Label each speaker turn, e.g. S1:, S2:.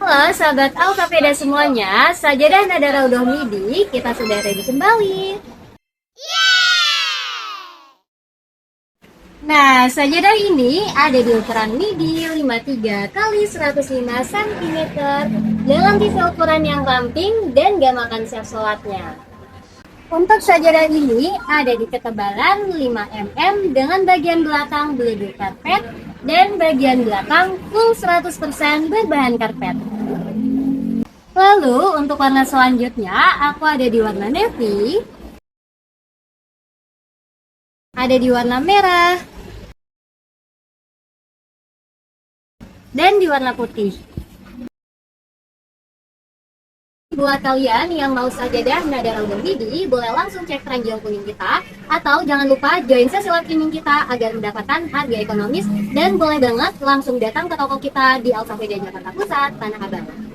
S1: Halo sahabat Alkapeda semuanya, Sajadah Nada Raudhah Midi, kita sudah ready kembali. Nah, sajadah ini ada di ukuran midi 53 kali 105 cm dalam tipe ukuran yang ramping dan gak makan siap sholatnya. Untuk sajadah ini ada di ketebalan 5 mm dengan bagian belakang bledu karpet dan bagian belakang full 100% berbahan karpet. Lalu untuk warna selanjutnya aku ada di warna navy, ada di warna merah, dan di warna putih. Buat kalian yang mau sajadah nada Raudhah Midi, boleh langsung cek ranjang kuning kita, atau jangan lupa join sesi live streaming kita agar mendapatkan harga ekonomis, dan boleh banget langsung datang ke toko kita di Alkapeda Jakarta Pusat, Tanah Abang.